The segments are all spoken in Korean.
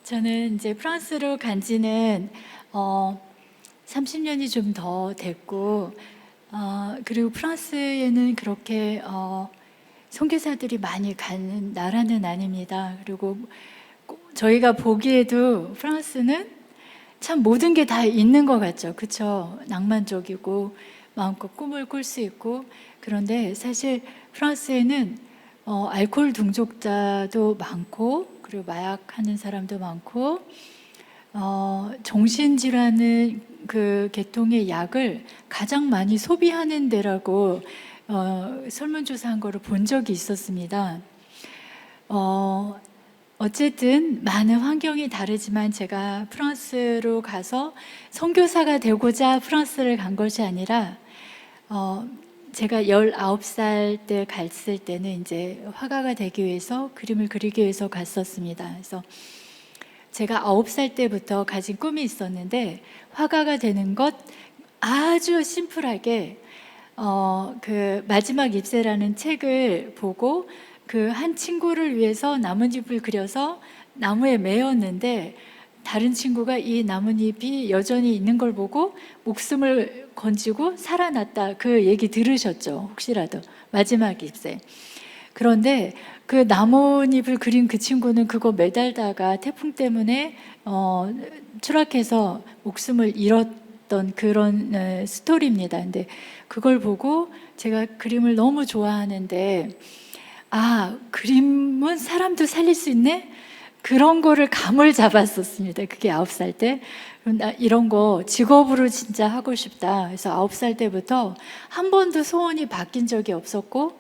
저는 이제 프랑스로 간 지는 30년이 좀 더 됐고, 그리고 프랑스에는 그렇게 선교사들이 많이 가는 나라는 아닙니다. 그리고 저희가 보기에도 프랑스는 참 모든 게 다 있는 것 같죠. 그쵸? 낭만적이고 마음껏 꿈을 꿀 수 있고. 그런데 사실 프랑스에는 알코올 중독자도 많고, 그리고 마약하는 사람도 많고, 정신질환은 그 계통의 약을 가장 많이 소비하는 데라고 설문조사한 거를 본 적이 있었습니다. 어쨌든 많은 환경이 다르지만 제가 프랑스로 가서 선교사가 되고자 프랑스를 간 것이 아니라 제가 19살 때 갔을 때는 이제 화가가 되기 위해서, 그림을 그리기 위해서 갔었습니다. 그래서 제가 9살 때부터 가진 꿈이 있었는데, 화가가 되는 것 아주 심플하게 그 마지막 잎새라는 책을 보고 그 한 친구를 위해서 나뭇잎을 그려서 나무에 매었는데, 다른 친구가 이 나뭇잎이 여전히 있는 걸 보고 목숨을 건지고 살아났다. 그 얘기 들으셨죠? 혹시라도 마지막 잎새. 그런데 그 나뭇잎을 그린 그 친구는 그거 매달다가 태풍 때문에 추락해서 목숨을 잃었던 그런 스토리입니다. 근데 그걸 보고 제가 그림을 너무 좋아하는데, 그림은 사람도 살릴 수 있네? 그런 거를 감을 잡았었습니다. 그게 9살 때. 나 이런 거 직업으로 진짜 하고 싶다. 그래서 9살 때부터 한 번도 소원이 바뀐 적이 없었고,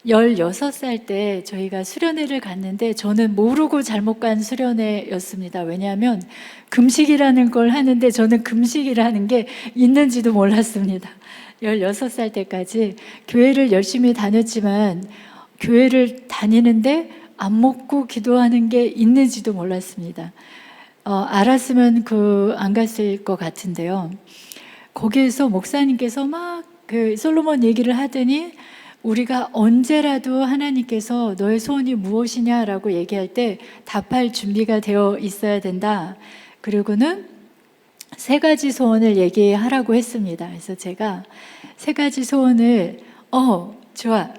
16살 때 저희가 수련회를 갔는데, 저는 모르고 잘못 간 수련회였습니다. 왜냐하면 금식이라는 걸 하는데 저는 금식이라는 게 있는지도 몰랐습니다. 16살 때까지 교회를 열심히 다녔지만 교회를 다니는데 안 먹고 기도하는 게 있는지도 몰랐습니다. 알았으면 안 갔을 것 같은데요. 거기에서 목사님께서 막 그 솔로몬 얘기를 하더니, 우리가 언제라도 하나님께서 너의 소원이 무엇이냐라고 얘기할 때 답할 준비가 되어 있어야 된다. 그리고는 3가지 소원을 얘기하라고 했습니다. 그래서 제가 3가지 소원을 좋아,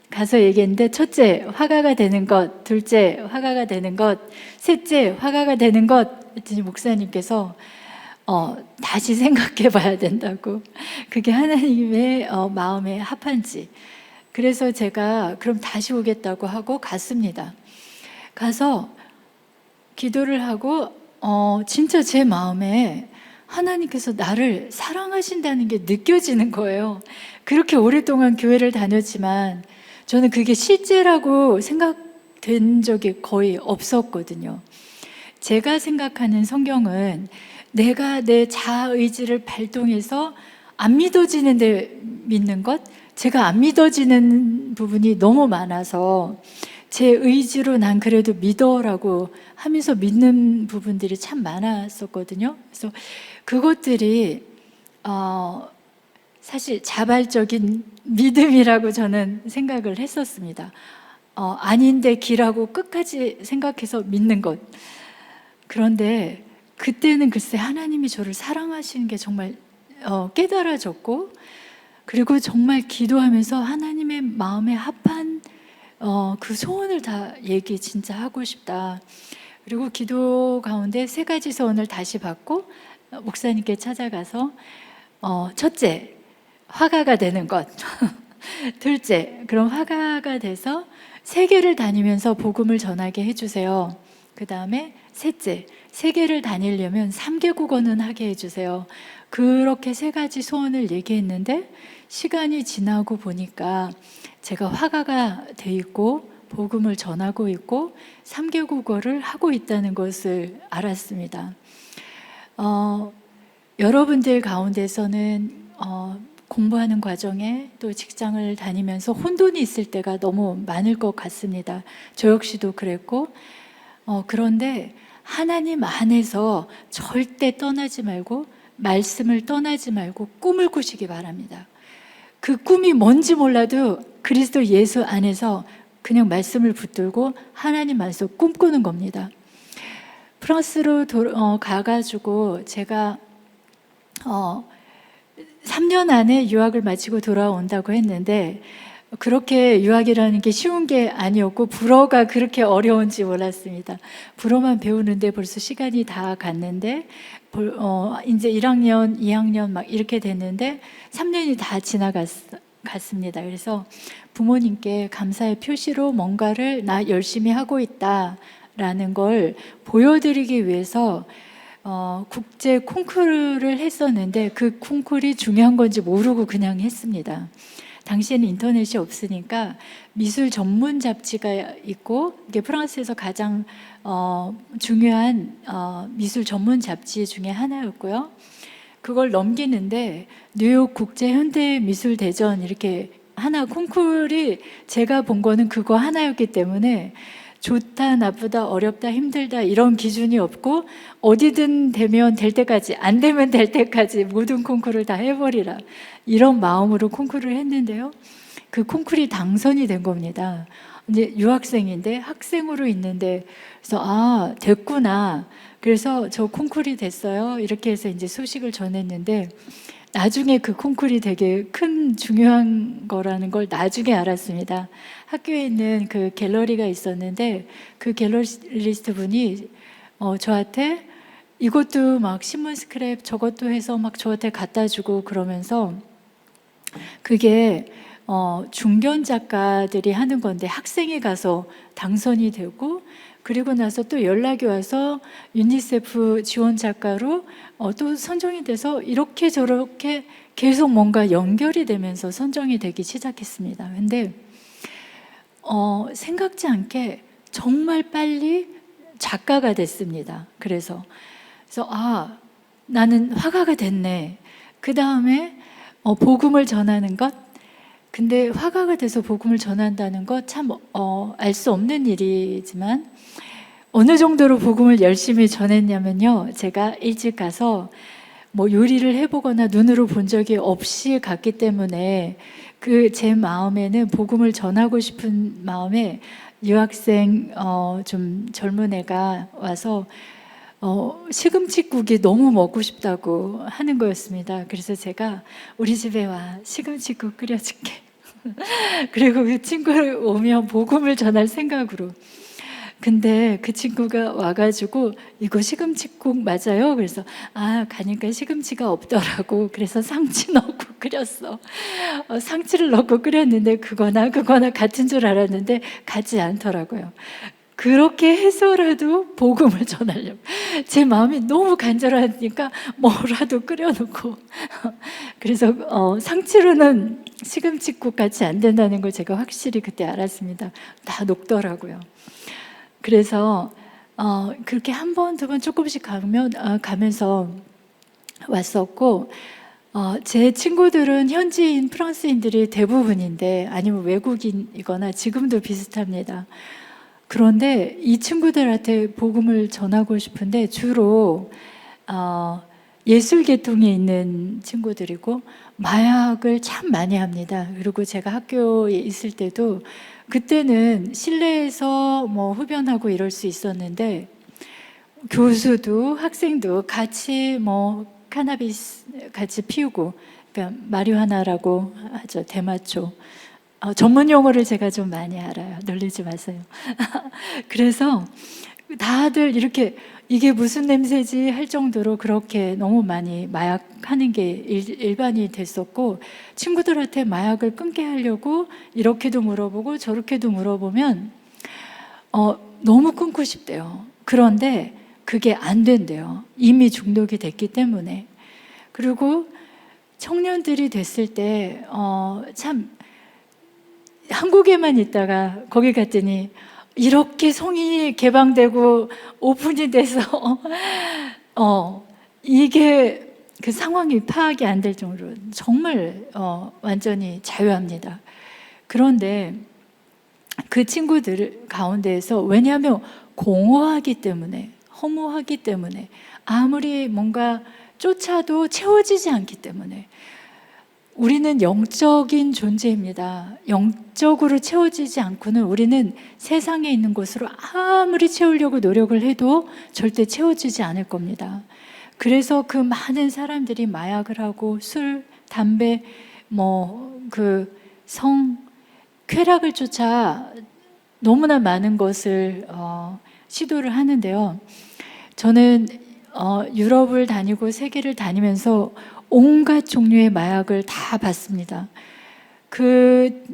가서 얘기했는데, 첫째, 화가가 되는 것. 둘째, 화가가 되는 것. 셋째, 화가가 되는 것. 했더니 목사님께서 다시 생각해 봐야 된다고. 그게 하나님의 마음에 합한지. 그래서 제가 그럼 다시 오겠다고 하고 갔습니다. 가서 기도를 하고 진짜 제 마음에 하나님께서 나를 사랑하신다는 게 느껴지는 거예요. 그렇게 오랫동안 교회를 다녔지만 저는 그게 실제라고 생각된 적이 거의 없었거든요. 제가 생각하는 성경은 내가 내 자아의지를 발동해서 안 믿어지는데 믿는 것, 제가 안 믿어지는 부분이 너무 많아서 제 의지로 난 그래도 믿어라고 하면서 믿는 부분들이 참 많았었거든요. 그래서 그것들이 사실 자발적인 믿음이라고 저는 생각을 했었습니다. 아닌데 기라고 끝까지 생각해서 믿는 것. 그런데 그때는 글쎄 하나님이 저를 사랑하시는 게 정말 깨달아졌고, 그리고 정말 기도하면서 하나님의 마음에 합한 그 소원을 다 진짜 하고 싶다. 그리고 기도 가운데 3가지 소원을 다시 받고 목사님께 찾아가서 첫째, 화가가 되는 것. 둘째, 그럼 화가가 돼서 세계를 다니면서 복음을 전하게 해주세요. 그 다음에 셋째, 세계를 다니려면 3개국어는 하게 해주세요. 그렇게 3가지 소원을 얘기했는데, 시간이 지나고 보니까 제가 화가가 돼 있고 복음을 전하고 있고 3개국어를 하고 있다는 것을 알았습니다. 여러분들 가운데서는 공부하는 과정에 또 직장을 다니면서 혼돈이 있을 때가 너무 많을 것 같습니다. 저 역시도 그랬고, 그런데 하나님 안에서 절대 떠나지 말고, 말씀을 떠나지 말고 꿈을 꾸시기 바랍니다. 그 꿈이 뭔지 몰라도 그리스도 예수 안에서 그냥 말씀을 붙들고 하나님 안에서 꿈꾸는 겁니다. 프랑스로 가가지고 제가 3년 안에 유학을 마치고 돌아온다고 했는데 그렇게 유학이라는 게 쉬운 게 아니었고 불어가 그렇게 어려운지 몰랐습니다. 불어만 배우는데 벌써 시간이 다 갔는데 이제 1학년, 2학년 막 이렇게 됐는데 3년이 다 지나갔습니다. 그래서 부모님께 감사의 표시로 뭔가를 나 열심히 하고 있다라는 걸 보여드리기 위해서 국제 콩쿠르를 했었는데 그 콩쿠르이 중요한 건지 모르고 그냥 했습니다. 당시에는 인터넷이 없으니까 미술 전문 잡지가 있고 이게 프랑스에서 가장 중요한 미술 전문 잡지 중에 하나였고요. 그걸 넘기는데 뉴욕 국제 현대 미술 대전 이렇게 하나 콩쿠르이 제가 본 거는 그거 하나였기 때문에 좋다, 나쁘다, 어렵다, 힘들다 이런 기준이 없고 어디든 되면 될 때까지, 안 되면 될 때까지 모든 콩쿠르를 다 해버리라 이런 마음으로 콩쿠르를 했는데요. 그 콩쿠르이 당선이 된 겁니다. 이제 유학생인데 학생으로 있는데 그래서 됐구나. 그래서 저 콩쿠르이 됐어요. 이렇게 해서 이제 소식을 전했는데 나중에 그 콩쿠르이 되게 큰 중요한 거라는 걸 나중에 알았습니다. 학교에 있는 그 갤러리가 있었는데 그 갤러리스트 분이 저한테 이것도 막 신문 스크랩 저것도 해서 막 저한테 갖다 주고 그러면서 그게 중견 작가들이 하는 건데 학생이 가서 당선이 되고 그리고 나서 또 연락이 와서 유니세프 지원 작가로 또 선정이 돼서 이렇게 저렇게 계속 뭔가 연결이 되면서 선정이 되기 시작했습니다. 근데 생각지 않게 정말 빨리 작가가 됐습니다. 그래서 나는 화가가 됐네. 그 다음에 복음을 전하는 것. 근데 화가가 돼서 복음을 전한다는 것 참 알 수 없는 일이지만 어느 정도로 복음을 열심히 전했냐면요. 제가 일찍 가서 뭐 요리를 해보거나 눈으로 본 적이 없이 갔기 때문에 그 제 마음에는 복음을 전하고 싶은 마음에 유학생 좀 젊은 애가 와서 시금치국이 너무 먹고 싶다고 하는 거였습니다. 그래서 제가 우리 집에 와 시금치국 끓여줄게. 그리고 그 친구를 오면 복음을 전할 생각으로. 근데 그 친구가 와가지고 이거 시금치국 맞아요? 그래서 가니까 시금치가 없더라고. 그래서 상치 넣고 끓였어. 상치를 넣고 끓였는데 그거나 같은 줄 알았는데 같지 않더라고요. 그렇게 해서라도 복음을 전하려고 제 마음이 너무 간절하니까 뭐라도 끓여놓고 그래서 상치로는 시금치국 같이 안 된다는 걸 제가 확실히 그때 알았습니다. 다 녹더라고요. 그래서 그렇게 한 번, 두 번 조금씩 가면서 왔었고 제 친구들은 현지인 프랑스인들이 대부분인데 아니면 외국인이거나 지금도 비슷합니다. 그런데 이 친구들한테 복음을 전하고 싶은데 주로 예술 계통에 있는 친구들이고 마약을 참 많이 합니다. 그리고 제가 학교에 있을 때도 그때는 실내에서 뭐 흡연하고 이럴 수 있었는데 교수도 학생도 같이 뭐 카나비스 같이 피우고 그러니까 마리화나라고 하죠. 대마초. 전문 용어를 제가 좀 많이 알아요. 놀리지 마세요. 그래서 다들 이렇게 이게 무슨 냄새지 할 정도로 그렇게 너무 많이 마약하는 게 일반이 됐었고 친구들한테 마약을 끊게 하려고 이렇게도 물어보고 저렇게도 물어보면 너무 끊고 싶대요. 그런데 그게 안 된대요. 이미 중독이 됐기 때문에. 그리고 청년들이 됐을 때 참 한국에만 있다가 거기 갔더니 이렇게 성인이 개방되고 오픈이 돼서 이게 그 상황이 파악이 안 될 정도로 정말 완전히 자유합니다. 그런데 그 친구들 가운데에서 왜냐하면 공허하기 때문에 허무하기 때문에 아무리 뭔가 쫓아도 채워지지 않기 때문에 우리는 영적인 존재입니다. 영적으로 채워지지 않고는 우리는 세상에 있는 것으로 아무리 채우려고 노력을 해도 절대 채워지지 않을 겁니다. 그래서 그 많은 사람들이 마약을 하고 술, 담배, 쾌락을 쫓아 너무나 많은 것을 시도를 하는데요. 저는 유럽을 다니고 세계를 다니면서 온갖 종류의 마약을 다 봤습니다. 그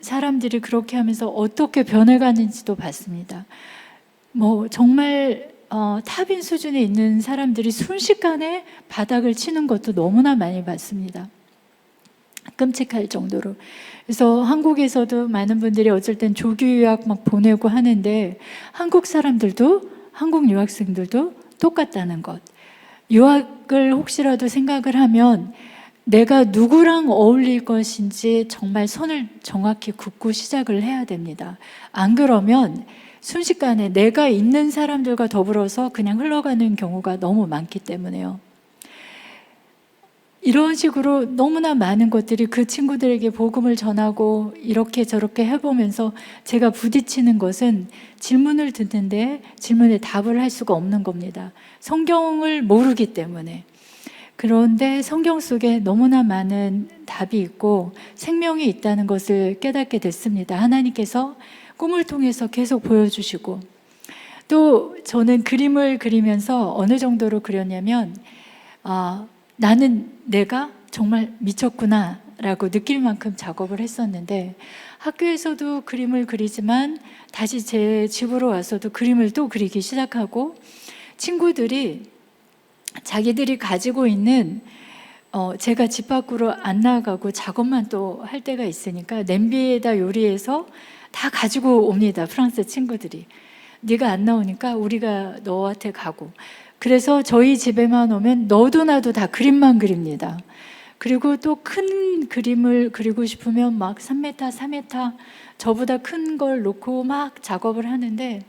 사람들이 그렇게 하면서 어떻게 변해가는지도 봤습니다. 정말 탑인 수준에 있는 사람들이 순식간에 바닥을 치는 것도 너무나 많이 봤습니다. 끔찍할 정도로. 그래서 한국에서도 많은 분들이 어쩔 땐 조기 유학 막 보내고 하는데 한국 사람들도, 한국 유학생들도 똑같다는 것. 유학을 혹시라도 생각을 하면 내가 누구랑 어울릴 것인지 정말 선을 정확히 긋고 시작을 해야 됩니다. 안 그러면 순식간에 내가 있는 사람들과 더불어서 그냥 흘러가는 경우가 너무 많기 때문에요. 이런 식으로 너무나 많은 것들이 그 친구들에게 복음을 전하고 이렇게 저렇게 해보면서 제가 부딪히는 것은 질문을 듣는데 질문에 답을 할 수가 없는 겁니다. 성경을 모르기 때문에. 그런데 성경 속에 너무나 많은 답이 있고 생명이 있다는 것을 깨닫게 됐습니다. 하나님께서 꿈을 통해서 계속 보여주시고, 또 저는 그림을 그리면서 어느 정도로 그렸냐면 나는 내가 정말 미쳤구나 라고 느낄 만큼 작업을 했었는데, 학교에서도 그림을 그리지만 다시 제 집으로 와서도 그림을 또 그리기 시작하고, 친구들이 자기들이 가지고 있는 제가 집 밖으로 안 나가고 작업만 또 할 때가 있으니까 냄비에다 요리해서 다 가지고 옵니다. 프랑스 친구들이. 네가 안 나오니까 우리가 너한테 가고. 그래서 저희 집에만 오면 너도 나도 다 그림만 그립니다. 그리고 또 큰 그림을 그리고 싶으면 막 3m, 4m 저보다 큰 걸 놓고 막 작업을 하는데,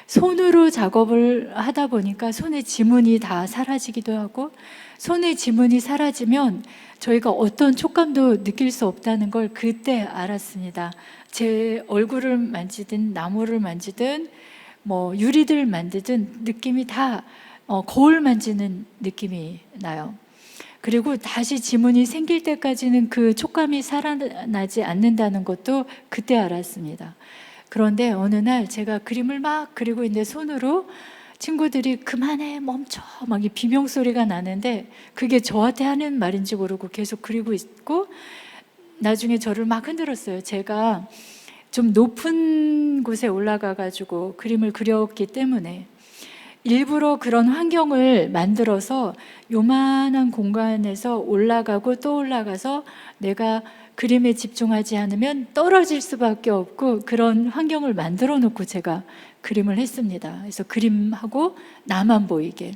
손으로 작업을 하다 보니까 손의 지문이 다 사라지기도 하고, 손의 지문이 사라지면 저희가 어떤 촉감도 느낄 수 없다는 걸 그때 알았습니다. 제 얼굴을 만지든 나무를 만지든 유리들 만지든 느낌이 다 거울 만지는 느낌이 나요. 그리고 다시 지문이 생길 때까지는 그 촉감이 살아나지 않는다는 것도 그때 알았습니다. 그런데 어느 날 제가 그림을 막 그리고 있는데 손으로 친구들이 그만해, 멈춰 막 이 비명 소리가 나는데, 그게 저한테 하는 말인지 모르고 계속 그리고 있고, 나중에 저를 막 흔들었어요. 제가 좀 높은 곳에 올라가 가지고 그림을 그렸기 때문에 일부러 그런 환경을 만들어서 요만한 공간에서 올라가고 또 올라가서 내가 그림에 집중하지 않으면 떨어질 수밖에 없고, 그런 환경을 만들어 놓고 제가 그림을 했습니다. 그래서 그림하고 나만 보이게.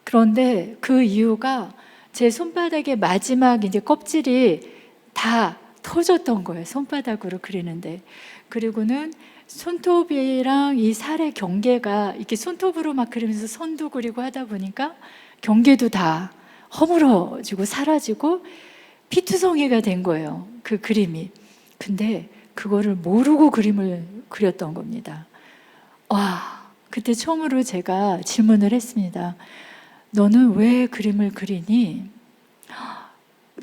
그런데 그 이유가 제 손바닥의 마지막 이제 껍질이 다 터졌던 거예요. 손바닥으로 그리는데. 그리고는 손톱이랑 이 살의 경계가 이렇게 손톱으로 막 그리면서 선도 그리고 하다 보니까 경계도 다 허물어지고 사라지고 피투성이가 된 거예요, 그 그림이. 근데 그거를 모르고 그림을 그렸던 겁니다. 와, 그때 처음으로 제가 질문을 했습니다. 너는 왜 그림을 그리니?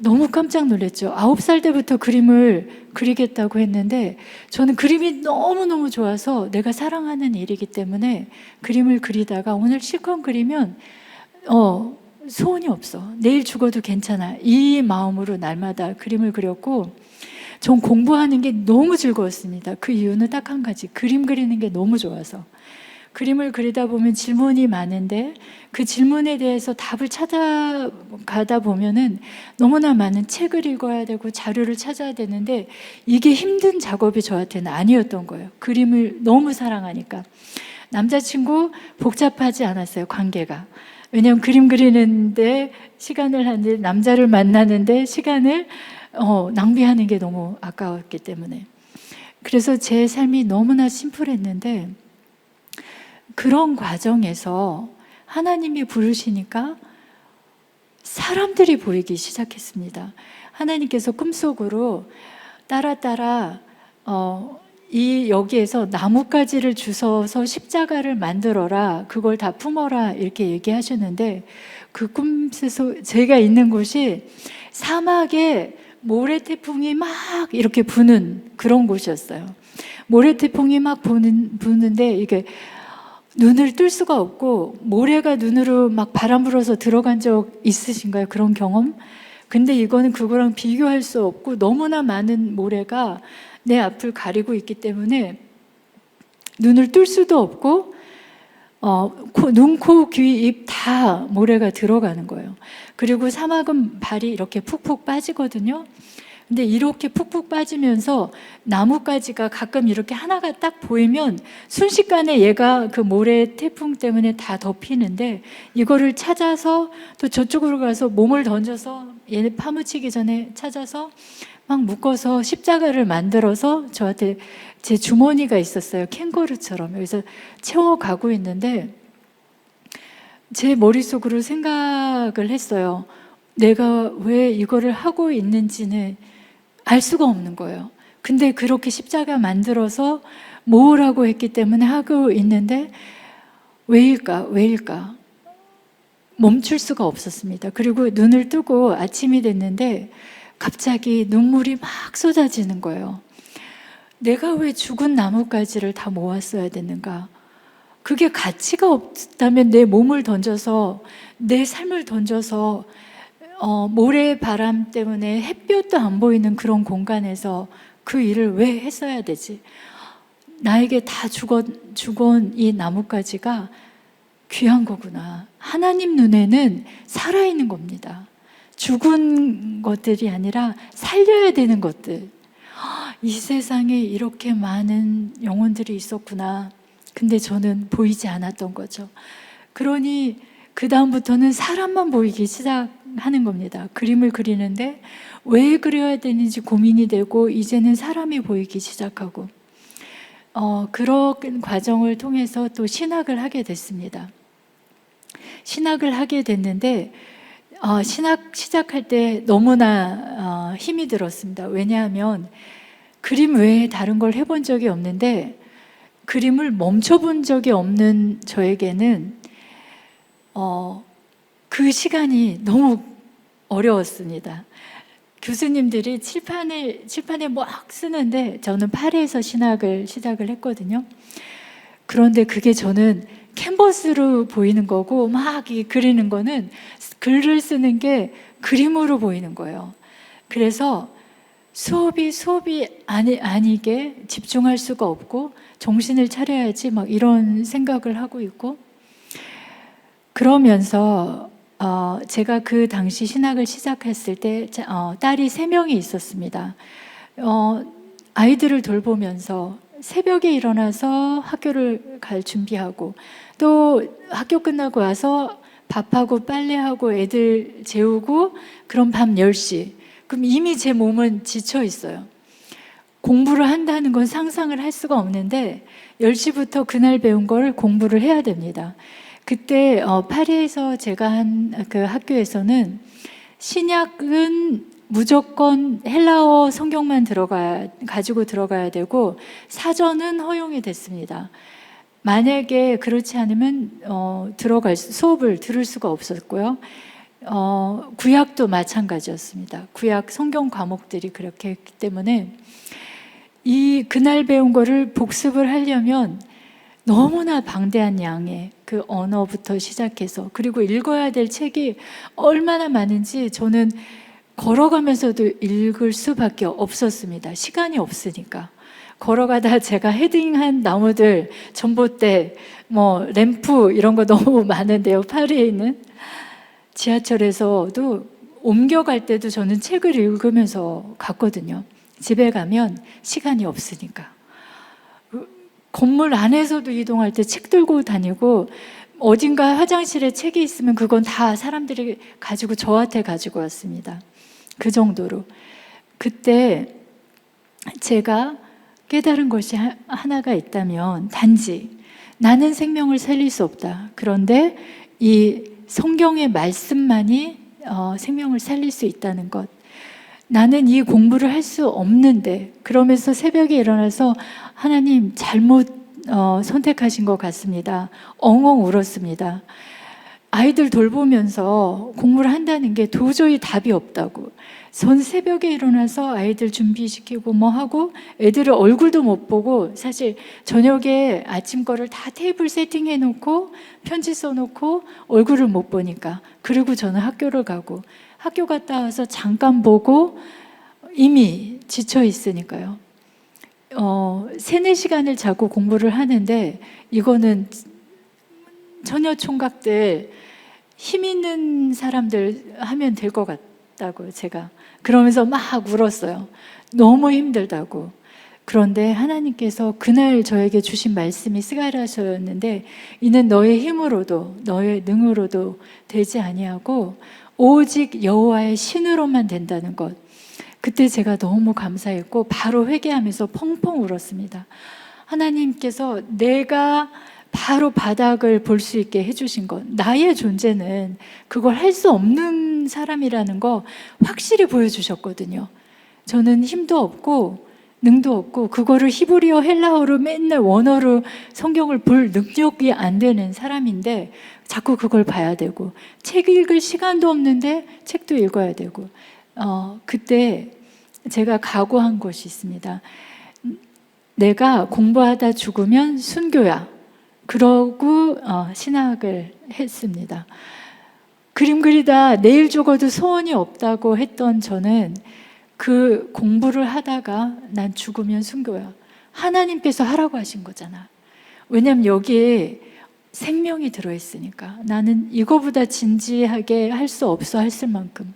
너무 깜짝 놀랐죠. 9살 때부터 그림을 그리겠다고 했는데, 저는 그림이 너무너무 좋아서 내가 사랑하는 일이기 때문에 그림을 그리다가 오늘 실컷 그리면 소원이 없어, 내일 죽어도 괜찮아, 이 마음으로 날마다 그림을 그렸고, 전 공부하는 게 너무 즐거웠습니다. 그 이유는 딱 한 가지, 그림 그리는 게 너무 좋아서. 그림을 그리다 보면 질문이 많은데 그 질문에 대해서 답을 찾아가다 보면은 너무나 많은 책을 읽어야 되고 자료를 찾아야 되는데, 이게 힘든 작업이 저한테는 아니었던 거예요. 그림을 너무 사랑하니까. 남자친구 복잡하지 않았어요, 관계가. 왜냐하면 그림 그리는데 시간을 하는데, 남자를 만나는데 시간을 낭비하는 게 너무 아까웠기 때문에. 그래서 제 삶이 너무나 심플했는데, 그런 과정에서 하나님이 부르시니까 사람들이 보이기 시작했습니다. 하나님께서 꿈속으로 따라 이 여기에서 나뭇가지를 주워서 십자가를 만들어라, 그걸 다 품어라, 이렇게 얘기하셨는데, 그 꿈에서 제가 있는 곳이 사막에 모래 태풍이 막 이렇게 부는 그런 곳이었어요. 모래 태풍이 막 부는데 이게 눈을 뜰 수가 없고, 모래가 눈으로 막 바람 불어서 들어간 적 있으신가요? 그런 경험? 근데 이거는 그거랑 비교할 수 없고, 너무나 많은 모래가 내 앞을 가리고 있기 때문에 눈을 뜰 수도 없고, 눈, 코, 귀, 입 다 모래가 들어가는 거예요. 그리고 사막은 발이 이렇게 푹푹 빠지거든요. 근데 이렇게 푹푹 빠지면서 나뭇가지가 가끔 이렇게 하나가 딱 보이면 순식간에 얘가 그 모래 태풍 때문에 다 덮이는데, 이거를 찾아서 또 저쪽으로 가서 몸을 던져서 얘네 파묻히기 전에 찾아서 막 묶어서 십자가를 만들어서 저한테, 제 주머니가 있었어요. 캥거루처럼. 여기서 채워가고 있는데, 제 머릿속으로 생각을 했어요. 내가 왜 이거를 하고 있는지는 알 수가 없는 거예요. 근데 그렇게 십자가 만들어서 모으라고 했기 때문에 하고 있는데, 왜일까? 멈출 수가 없었습니다. 그리고 눈을 뜨고 아침이 됐는데 갑자기 눈물이 막 쏟아지는 거예요. 내가 왜 죽은 나뭇가지를 다 모았어야 되는가? 그게 가치가 없다면 내 몸을 던져서, 내 삶을 던져서 모래 바람 때문에 햇볕도 안 보이는 그런 공간에서 그 일을 왜 했어야 되지? 나에게 다 죽은 이 나뭇가지가 귀한 거구나. 하나님 눈에는 살아있는 겁니다. 죽은 것들이 아니라 살려야 되는 것들. 이 세상에 이렇게 많은 영혼들이 있었구나. 근데 저는 보이지 않았던 거죠. 그러니 그 다음부터는 사람만 보이기 시작하는 겁니다. 그림을 그리는데 왜 그려야 되는지 고민이 되고, 이제는 사람이 보이기 시작하고, 그런 과정을 통해서 또 신학을 하게 됐습니다. 신학을 하게 됐는데 신학 시작할 때 너무나 힘이 들었습니다. 왜냐하면 그림 외에 다른 걸 해본 적이 없는데, 그림을 멈춰본 적이 없는 저에게는 그 시간이 너무 어려웠습니다. 교수님들이 칠판에 막 쓰는데 저는 파리에서 신학을 시작을 했거든요. 그런데 그게 저는 캔버스로 보이는 거고, 막 그리는 거는, 글을 쓰는 게 그림으로 보이는 거예요. 그래서 수업이 아니게 집중할 수가 없고, 정신을 차려야지 막 이런 생각을 하고 있고, 그러면서 제가 그 당시 신학을 시작했을 때 딸이 3명이 있었습니다. 아이들을 돌보면서 새벽에 일어나서 학교를 갈 준비하고, 또 학교 끝나고 와서 밥하고 빨래하고 애들 재우고, 그럼 밤 10시. 그럼 이미 제 몸은 지쳐 있어요. 공부를 한다는 건 상상을 할 수가 없는데 10시부터 그날 배운 걸 공부를 해야 됩니다. 그때 파리에서 제가 한 그 학교에서는 신약은 무조건 헬라어 성경만 가지고 들어가야 되고, 사전은 허용이 됐습니다. 만약에 그렇지 않으면 수업을 들을 수가 없었고요. 구약도 마찬가지였습니다. 구약 성경 과목들이 그렇게 했기 때문에 그날 배운 거를 복습을 하려면 너무나 방대한 양의 그 언어부터 시작해서, 그리고 읽어야 될 책이 얼마나 많은지 저는 걸어가면서도 읽을 수밖에 없었습니다. 시간이 없으니까. 걸어가다 제가 헤딩한 나무들, 전봇대, 램프 이런 거 너무 많은데요. 파리에 있는 지하철에서도 옮겨갈 때도 저는 책을 읽으면서 갔거든요. 집에 가면 시간이 없으니까. 건물 안에서도 이동할 때 책 들고 다니고, 어딘가 화장실에 책이 있으면 그건 다 사람들이 가지고 저한테 가지고 왔습니다. 그 정도로. 그때 제가 깨달은 것이 하나가 있다면, 단지 나는 생명을 살릴 수 없다. 그런데 이 성경의 말씀만이 생명을 살릴 수 있다는 것. 나는 이 공부를 할 수 없는데, 그러면서 새벽에 일어나서 하나님 잘못 선택하신 것 같습니다. 엉엉 울었습니다. 아이들 돌보면서 공부를 한다는 게 도저히 답이 없다고. 전 새벽에 일어나서 아이들 준비시키고 뭐 하고 애들의 얼굴도 못 보고, 사실 저녁에 아침 거를 다 테이블 세팅해 놓고 편지 써놓고 얼굴을 못 보니까, 그리고 저는 학교를 가고, 학교 갔다 와서 잠깐 보고 이미 지쳐 있으니까요. 3-4시간을 자고 공부를 하는데, 이거는 처녀 총각들, 힘 있는 사람들 하면 될 것 같다고 제가 그러면서 막 울었어요. 너무 힘들다고. 그런데 하나님께서 그날 저에게 주신 말씀이 스가랴서였는데, 이는 너의 힘으로도 너의 능으로도 되지 아니하고 오직 여호와의 신으로만 된다는 것. 그때 제가 너무 감사했고 바로 회개하면서 펑펑 울었습니다. 하나님께서 내가 바로 바닥을 볼 수 있게 해주신 것, 나의 존재는 그걸 할 수 없는 사람이라는 거 확실히 보여주셨거든요. 저는 힘도 없고 능도 없고 그거를 히브리어 헬라어로 맨날 원어로 성경을 볼 능력이 안 되는 사람인데, 자꾸 그걸 봐야 되고 책 읽을 시간도 없는데 책도 읽어야 되고, 그때 제가 각오한 것이 있습니다. 내가 공부하다 죽으면 순교야. 그러고 신학을 했습니다. 그림 그리다 내일 죽어도 소원이 없다고 했던 저는 그 공부를 하다가 난 죽으면 순교야. 하나님께서 하라고 하신 거잖아. 왜냐면 여기에 생명이 들어있으니까. 나는 이거보다 진지하게 할 수 없어 했을 만큼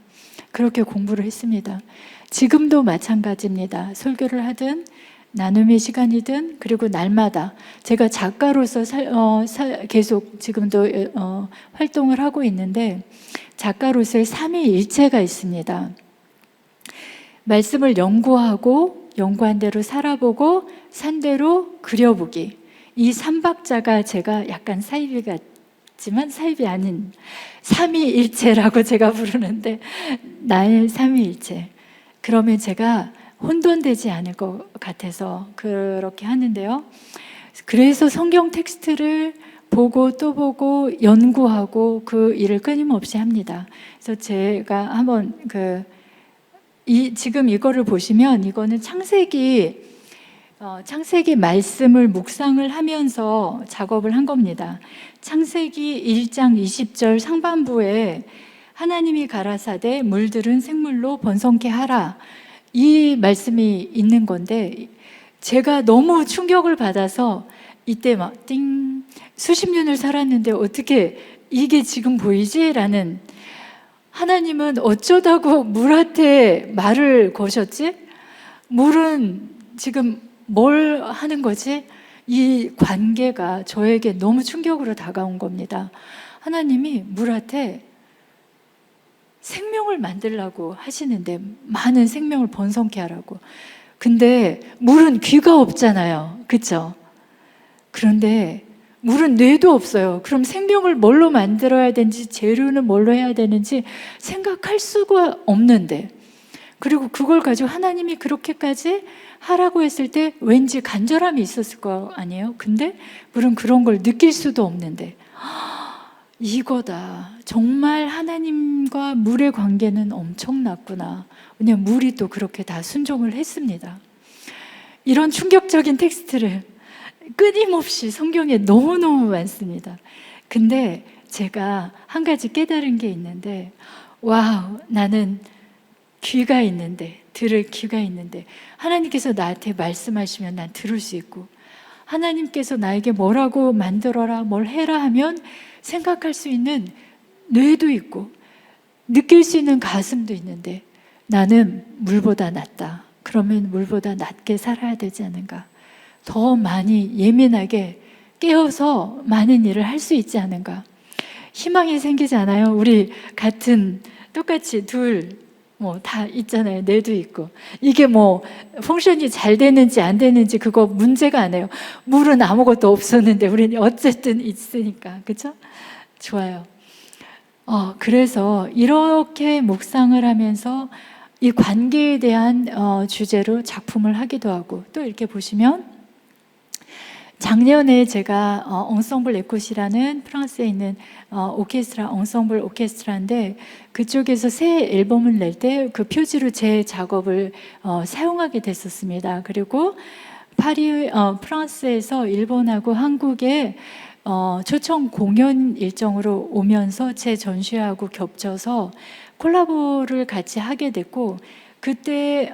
그렇게 공부를 했습니다. 지금도 마찬가지입니다. 설교를 하든 나눔의 시간이든, 그리고 날마다 제가 작가로서 계속 지금도 활동을 하고 있는데, 작가로서의 삼위일체가 있습니다. 말씀을 연구하고 연구한 대로 살아보고 산 대로 그려보기. 이 3박자가 제가 약간 사이비 같지만 사이비 아닌 삼위일체라고 제가 부르는데, 나의 삼위일체. 그러면 제가 혼돈되지 않을 것 같아서 그렇게 하는데요. 그래서 성경 텍스트를 보고 또 보고 연구하고 그 일을 끊임없이 합니다. 그래서 제가 한번 지금 이거를 보시면, 이거는 창세기 말씀을 묵상을 하면서 작업을 한 겁니다. 창세기 1장 20절 상반부에 하나님이 가라사대 물들은 생물로 번성케 하라, 이 말씀이 있는 건데, 제가 너무 충격을 받아서 이때 막 수십 년을 살았는데 어떻게 이게 지금 보이지? 라는, 하나님은 어쩌다고 물한테 말을 거셨지? 물은 지금 뭘 하는 거지? 이 관계가 저에게 너무 충격으로 다가온 겁니다. 하나님이 물한테 생명을 만들라고 하시는데, 많은 생명을 번성케 하라고. 근데 물은 귀가 없잖아요. 그렇죠? 그런데 물은 뇌도 없어요. 그럼 생명을 뭘로 만들어야 되는지, 재료는 뭘로 해야 되는지 생각할 수가 없는데, 그리고 그걸 가지고 하나님이 그렇게까지 하라고 했을 때 왠지 간절함이 있었을 거 아니에요? 근데 물은 그런 걸 느낄 수도 없는데, 이거다. 정말 하나님과 물의 관계는 엄청났구나. 왜냐하면 물이 또 그렇게 다 순종을 했습니다. 이런 충격적인 텍스트를 끊임없이 성경에 너무너무 많습니다. 근데 제가 한 가지 깨달은 게 있는데, 와우, 나는 귀가 있는데, 들을 귀가 있는데, 하나님께서 나한테 말씀하시면 난 들을 수 있고, 하나님께서 나에게 뭐라고 만들어라, 뭘 해라 하면 생각할 수 있는 뇌도 있고 느낄 수 있는 가슴도 있는데, 나는 물보다 낫다. 그러면 물보다 낫게 살아야 되지 않은가? 더 많이 예민하게 깨어서 많은 일을 할 수 있지 않은가? 희망이 생기지 않아요? 우리 같은 똑같이 다 있잖아요. 뇌도 있고. 이게 펑션이 잘 되는지 안 되는지 그거 문제가 아니에요. 물은 아무것도 없었는데 우리는 어쨌든 있으니까. 그렇죠? 좋아요. 그래서 이렇게 묵상을 하면서 이 관계에 대한 주제로 작품을 하기도 하고, 또 이렇게 보시면 작년에 제가 엉성블 에콧이라는 프랑스에 있는 오케스트라, 엉성블 오케스트라인데 그쪽에서 새 앨범을 낼 때 그 표지로 제 작업을 사용하게 됐었습니다. 그리고 파리, 프랑스에서 일본하고 한국에 초청 공연 일정으로 오면서 제 전시회하고 겹쳐서 콜라보를 같이 하게 됐고, 그때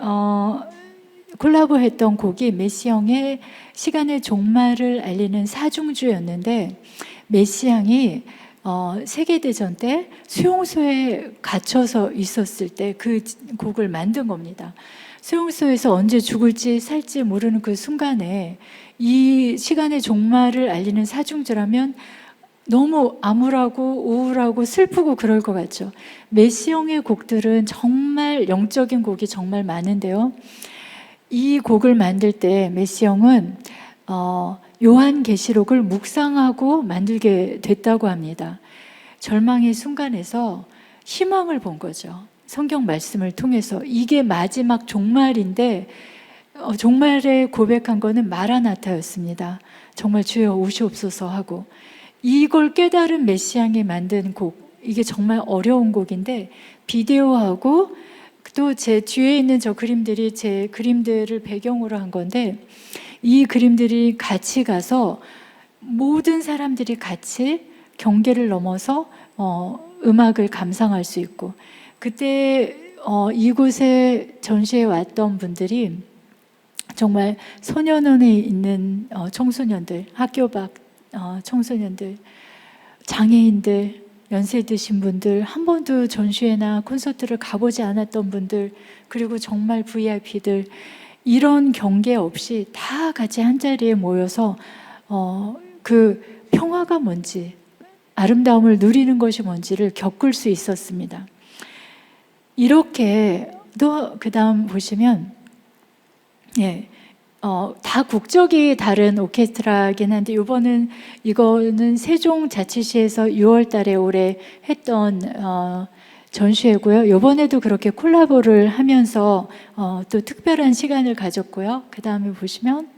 콜라보했던 곡이 메시앙의 시간의 종말을 알리는 사중주였는데, 메시앙이 세계대전 때 수용소에 갇혀서 있었을 때 그 곡을 만든 겁니다. 수용소에서 언제 죽을지 살지 모르는 그 순간에 이 시간의 종말을 알리는 사중주라면 너무 암울하고 우울하고 슬프고 그럴 것 같죠. 메시앙의 곡들은 정말 영적인 곡이 정말 많은데요, 이 곡을 만들 때 메시앙은 요한계시록을 묵상하고 만들게 됐다고 합니다. 절망의 순간에서 희망을 본 거죠. 성경 말씀을 통해서 이게 마지막 종말인데, 종말에 고백한 거는 마라나타였습니다. 정말 주여 오시옵소서 하고, 이걸 깨달은 메시앙이 만든 곡, 이게 정말 어려운 곡인데 비디오하고 또 제 뒤에 있는 저 그림들이 제 그림들을 배경으로 한 건데, 이 그림들이 같이 가서 모든 사람들이 같이 경계를 넘어서 음악을 감상할 수 있고, 그때 이곳에 전시에 왔던 분들이 정말 소년원에 있는 청소년들, 학교 밖 청소년들, 장애인들, 연세 드신 분들, 한 번도 전시회나 콘서트를 가보지 않았던 분들, 그리고 정말 VIP들, 이런 경계 없이 다 같이 한자리에 모여서 그 평화가 뭔지, 아름다움을 누리는 것이 뭔지를 겪을 수 있었습니다. 이렇게 또 그 다음 보시면 다 국적이 다른 오케스트라긴 한데, 이거는 세종자치시에서 6월 달에 올해 했던 전시회고요. 이번에도 그렇게 콜라보를 하면서 또 특별한 시간을 가졌고요. 그 다음에 보시면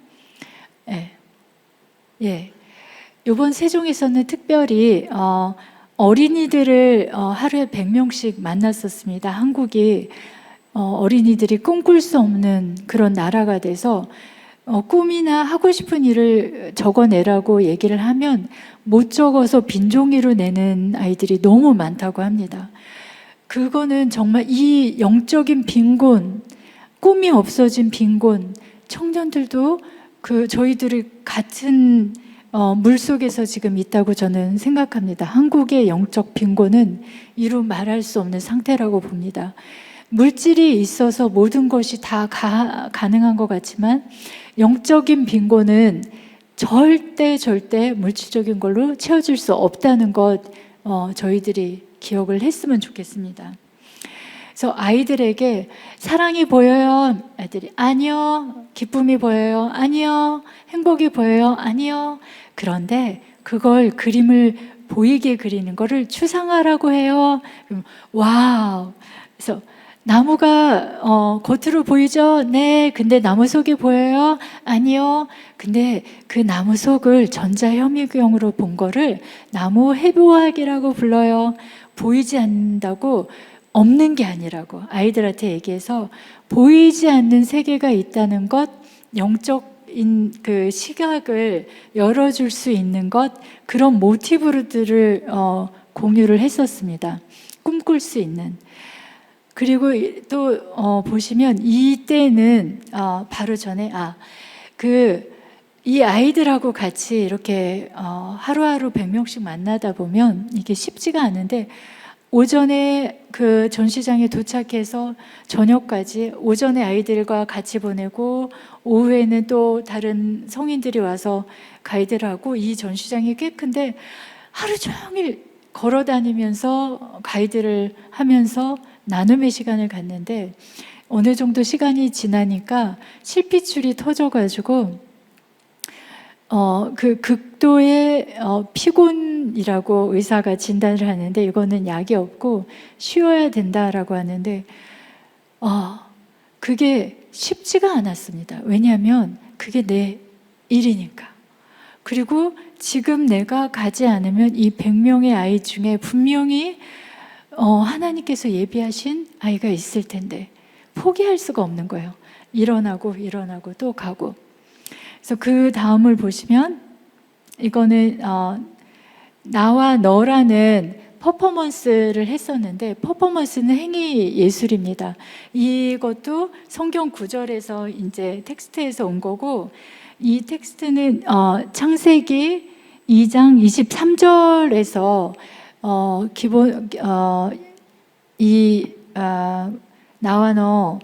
이번 세종에서는 특별히 어린이들을 하루에 100명씩 만났었습니다. 한국이 어린이들이 꿈꿀 수 없는 그런 나라가 돼서 꿈이나 하고 싶은 일을 적어내라고 얘기를 하면 못 적어서 빈종이로 내는 아이들이 너무 많다고 합니다. 그거는 정말 이 영적인 빈곤, 꿈이 없어진 빈곤, 청년들도 저희들이 같은 물속에서 지금 있다고 저는 생각합니다. 한국의 영적 빈곤은 이루 말할 수 없는 상태라고 봅니다. 물질이 있어서 모든 것이 다 가능한 것 같지만, 영적인 빈곤은 절대 물질적인 걸로 채워질 수 없다는 것 저희들이 기억을 했으면 좋겠습니다. 그래서 아이들에게 사랑이 보여요? 아이들이 아니요. 기쁨이 보여요? 아니요. 행복이 보여요? 아니요. 그런데 그걸 그림을 보이게 그리는 거를 추상화라고 해요. 와우. 그래서 나무가 겉으로 보이죠? 네. 근데 나무 속이 보여요? 아니요. 근데 그 나무 속을 전자현미경으로 본 거를 나무 해부학이라고 불러요. 보이지 않는다고 없는 게 아니라고 아이들한테 얘기해서, 보이지 않는 세계가 있다는 것, 영적인 그 시각을 열어줄 수 있는 것, 그런 모티브들을 공유를 했었습니다. 꿈꿀 수 있는. 그리고 또 보시면 이때는 바로 전에 이 아이들하고 같이 이렇게 하루하루 100명씩 만나다 보면 이게 쉽지가 않은데, 오전에 그 전시장에 도착해서 저녁까지 오전에 아이들과 같이 보내고, 오후에는 또 다른 성인들이 와서 가이드를 하고, 이 전시장이 꽤 큰데 하루 종일 걸어 다니면서 가이드를 하면서 나눔의 시간을 갖는데, 어느 정도 시간이 지나니까 실핏줄이 터져가지고 그 극도의 피곤이라고 의사가 진단을 하는데, 이거는 약이 없고 쉬어야 된다라고 하는데, 그게 쉽지가 않았습니다. 왜냐하면 그게 내 일이니까. 그리고 지금 내가 가지 않으면 이 100명의 아이 중에 분명히 하나님께서 예비하신 아이가 있을 텐데 포기할 수가 없는 거예요. 일어나고 또 가고. 그래서 그 다음을 보시면 이거는 나와 너라는 퍼포먼스를 했었는데, 퍼포먼스는 행위 예술입니다. 이것도 성경 구절에서 이제 텍스트에서 온 거고, 이 텍스트는 창세기 2장 23절에서 기본 나와 너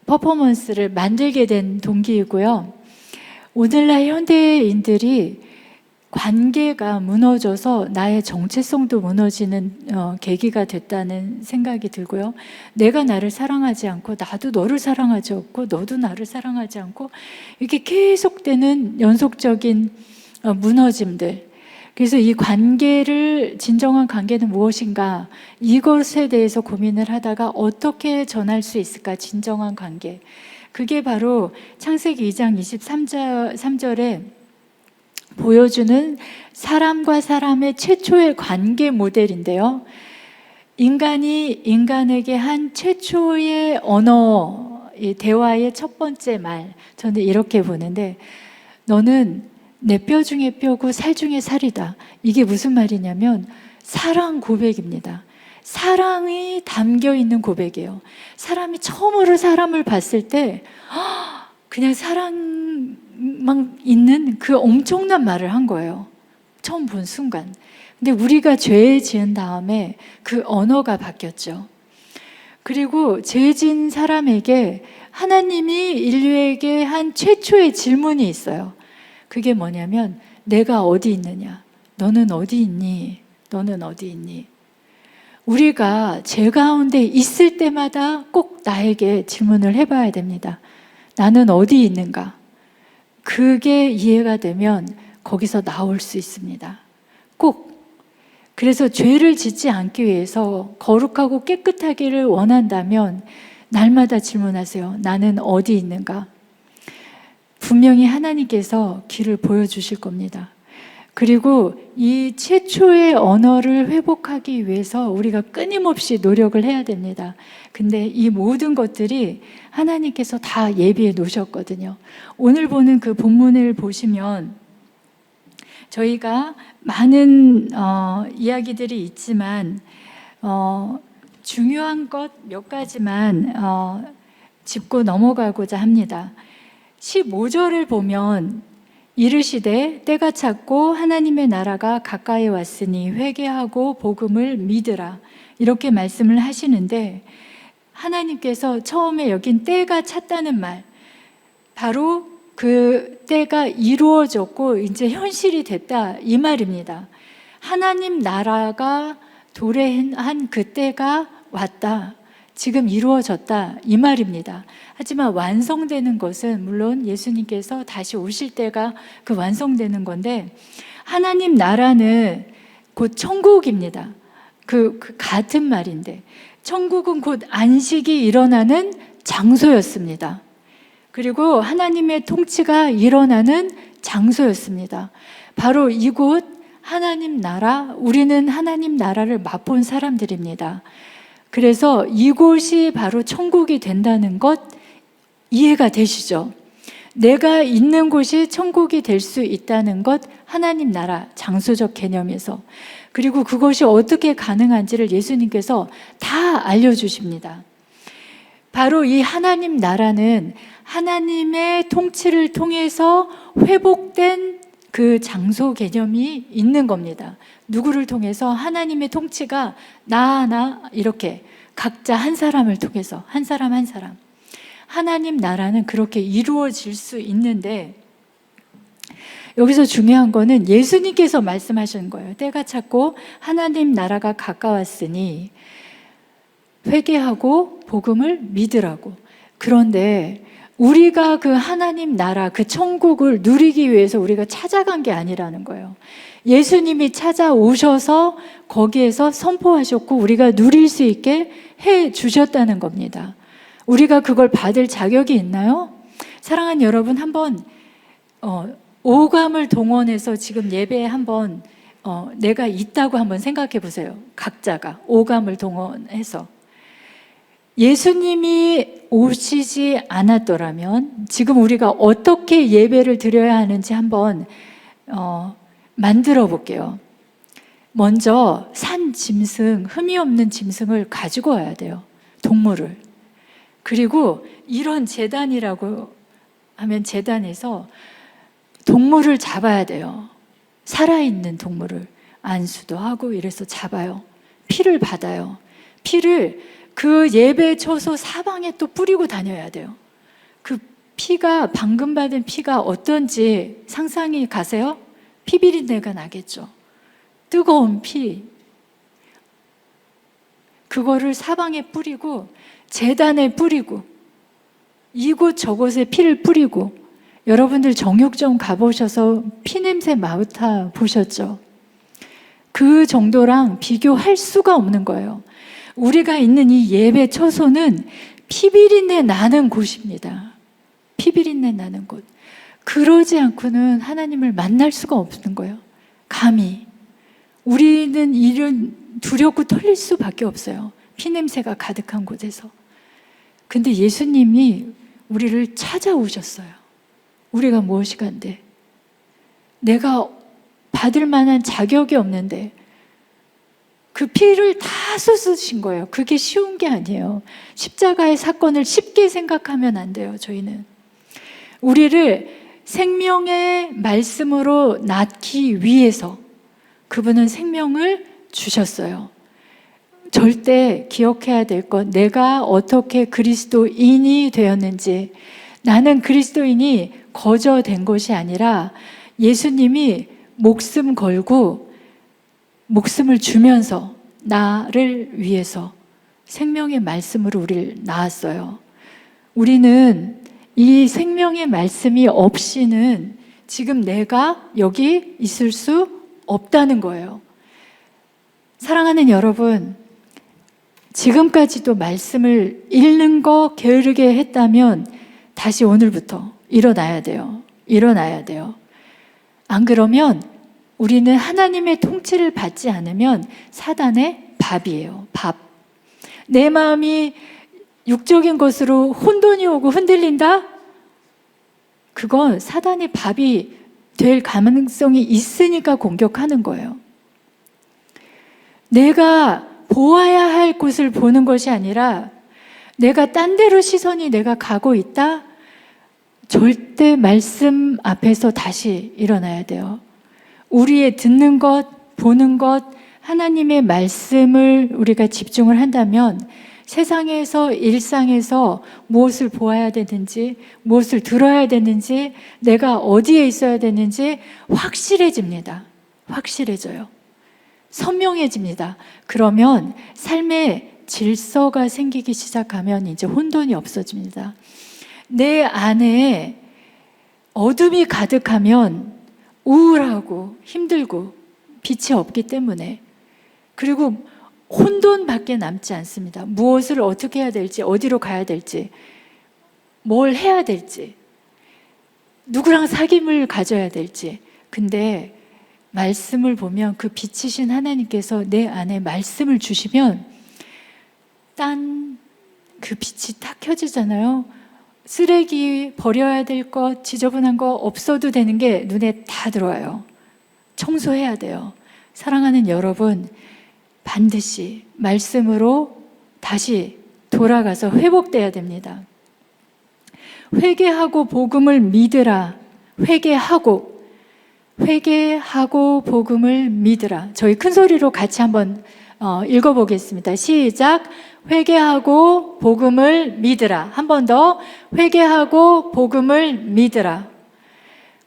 퍼포먼스를 만들게 된 동기이고요. 오늘날 현대인들이 관계가 무너져서 나의 정체성도 무너지는 계기가 됐다는 생각이 들고요. 내가 나를 사랑하지 않고 나도 너를 사랑하지 않고 너도 나를 사랑하지 않고 이렇게 계속되는 연속적인 무너짐들. 그래서 이 관계를, 진정한 관계는 무엇인가, 이것에 대해서 고민을 하다가 어떻게 전할 수 있을까, 진정한 관계. 그게 바로 창세기 2장 23절에 보여주는 사람과 사람의 최초의 관계 모델인데요. 인간이 인간에게 한 최초의 언어, 대화의 첫 번째 말, 저는 이렇게 보는데, 너는 내 뼈 중에 뼈고 살 중에 살이다. 이게 무슨 말이냐면 사랑 고백입니다. 사랑이 담겨 있는 고백이에요. 사람이 처음으로 사람을 봤을 때 그냥 사랑만 있는 그 엄청난 말을 한 거예요. 처음 본 순간. 근데 우리가 죄 지은 다음에 그 언어가 바뀌었죠. 그리고 죄 지은 사람에게 하나님이 인류에게 한 최초의 질문이 있어요. 그게 뭐냐면 내가 어디 있느냐? 너는 어디 있니? 너는 어디 있니? 우리가 죄 가운데 있을 때마다 꼭 나에게 질문을 해봐야 됩니다. 나는 어디 있는가? 그게 이해가 되면 거기서 나올 수 있습니다. 꼭. 그래서 죄를 짓지 않기 위해서 거룩하고 깨끗하기를 원한다면 날마다 질문하세요. 나는 어디 있는가? 분명히 하나님께서 길을 보여주실 겁니다. 그리고 이 최초의 언어를 회복하기 위해서 우리가 끊임없이 노력을 해야 됩니다. 근데 이 모든 것들이 하나님께서 다 예비해 놓으셨거든요. 오늘 보는 그 본문을 보시면 저희가 많은 이야기들이 있지만 중요한 것 몇 가지만 짚고 넘어가고자 합니다. 15절을 보면 이르시되 때가 찼고 하나님의 나라가 가까이 왔으니 회개하고 복음을 믿으라, 이렇게 말씀을 하시는데, 하나님께서 처음에 여긴 때가 찼다는 말, 바로 그 때가 이루어졌고 이제 현실이 됐다, 이 말입니다. 하나님 나라가 도래한 그 때가 왔다, 지금 이루어졌다, 이 말입니다. 하지만 완성되는 것은 물론 예수님께서 다시 오실 때가 그 완성되는 건데, 하나님 나라는 곧 천국입니다. 그 같은 말인데, 천국은 곧 안식이 일어나는 장소였습니다. 그리고 하나님의 통치가 일어나는 장소였습니다. 바로 이곳 하나님 나라, 우리는 하나님 나라를 맛본 사람들입니다. 그래서 이곳이 바로 천국이 된다는 것 이해가 되시죠? 내가 있는 곳이 천국이 될 수 있다는 것, 하나님 나라, 장소적 개념에서. 그리고 그것이 어떻게 가능한지를 예수님께서 다 알려주십니다. 바로 이 하나님 나라는 하나님의 통치를 통해서 회복된 그 장소 개념이 있는 겁니다. 누구를 통해서? 하나님의 통치가 나 이렇게 각자 한 사람을 통해서, 한 사람 한 사람. 하나님 나라는 그렇게 이루어질 수 있는데, 여기서 중요한 거는 예수님께서 말씀하신 거예요. 때가 찼고 하나님 나라가 가까웠으니 회개하고 복음을 믿으라고. 그런데 우리가 그 하나님 나라, 그 천국을 누리기 위해서 우리가 찾아간 게 아니라는 거예요. 예수님이 찾아오셔서 거기에서 선포하셨고 우리가 누릴 수 있게 해 주셨다는 겁니다. 우리가 그걸 받을 자격이 있나요? 사랑하는 여러분, 한번 오감을 동원해서 지금 예배에 한번 내가 있다고 한번 생각해 보세요. 각자가 오감을 동원해서. 예수님이 오시지 않았더라면 지금 우리가 어떻게 예배를 드려야 하는지 한번 만들어 볼게요. 먼저 산 짐승, 흠이 없는 짐승을 가지고 와야 돼요. 동물을. 그리고 이런 제단이라고 하면 제단에서 동물을 잡아야 돼요. 살아있는 동물을 안수도 하고 이래서 잡아요. 피를 받아요. 피를 그 예배 처소 사방에 또 뿌리고 다녀야 돼요. 그 피가, 방금 받은 피가 어떤지 상상이 가세요? 피비린내가 나겠죠. 뜨거운 피. 그거를 사방에 뿌리고 제단에 뿌리고 이곳 저곳에 피를 뿌리고. 여러분들 정육점 가보셔서 피냄새 맡아 보셨죠? 그 정도랑 비교할 수가 없는 거예요. 우리가 있는 이 예배 처소는 피비린내 나는 곳입니다. 피비린내 나는 곳. 그러지 않고는 하나님을 만날 수가 없는 거예요. 감히. 우리는 이런 두렵고 떨릴 수밖에 없어요. 피냄새가 가득한 곳에서. 근데 예수님이 우리를 찾아오셨어요. 우리가 무엇이 간데? 내가 받을 만한 자격이 없는데 그 피를 다 쏟으신 거예요. 그게 쉬운 게 아니에요. 십자가의 사건을 쉽게 생각하면 안 돼요. 저희는 우리를 생명의 말씀으로 낳기 위해서 그분은 생명을 주셨어요. 절대 기억해야 될 것, 내가 어떻게 그리스도인이 되었는지. 나는 그리스도인이 거저된 것이 아니라 예수님이 목숨 걸고 목숨을 주면서 나를 위해서 생명의 말씀으로 우리를 낳았어요. 우리는 이 생명의 말씀이 없이는 지금 내가 여기 있을 수 없다는 거예요. 사랑하는 여러분, 지금까지도 말씀을 읽는 거 게으르게 했다면 다시 오늘부터 일어나야 돼요. 일어나야 돼요. 안 그러면 우리는 하나님의 통치를 받지 않으면 사단의 밥이에요. 밥. 내 마음이 육적인 것으로 혼돈이 오고 흔들린다? 그건 사단의 밥이 될 가능성이 있으니까 공격하는 거예요. 내가 보아야 할 곳을 보는 것이 아니라 내가 딴 데로 시선이 내가 가고 있다? 절대 말씀 앞에서 다시 일어나야 돼요. 우리의 듣는 것, 보는 것, 하나님의 말씀을 우리가 집중을 한다면 세상에서, 일상에서 무엇을 보아야 되는지, 무엇을 들어야 되는지, 내가 어디에 있어야 되는지 확실해집니다. 확실해져요. 선명해집니다. 그러면 삶의 질서가 생기기 시작하면 이제 혼돈이 없어집니다. 내 안에 어둠이 가득하면 우울하고 힘들고 빛이 없기 때문에, 그리고 혼돈밖에 남지 않습니다. 무엇을 어떻게 해야 될지, 어디로 가야 될지, 뭘 해야 될지, 누구랑 사귐을 가져야 될지. 근데 말씀을 보면 그 빛이신 하나님께서 내 안에 말씀을 주시면 딴 그 빛이 딱 켜지잖아요. 쓰레기, 버려야 될 것, 지저분한 거 없어도 되는 게 눈에 다 들어와요. 청소해야 돼요. 사랑하는 여러분, 반드시 말씀으로 다시 돌아가서 회복돼야 됩니다. 회개하고 복음을 믿으라. 회개하고 복음을 믿으라. 저희 큰 소리로 같이 한번 읽어보겠습니다. 시작. 회개하고 복음을 믿으라. 한 번 더. 회개하고 복음을 믿으라.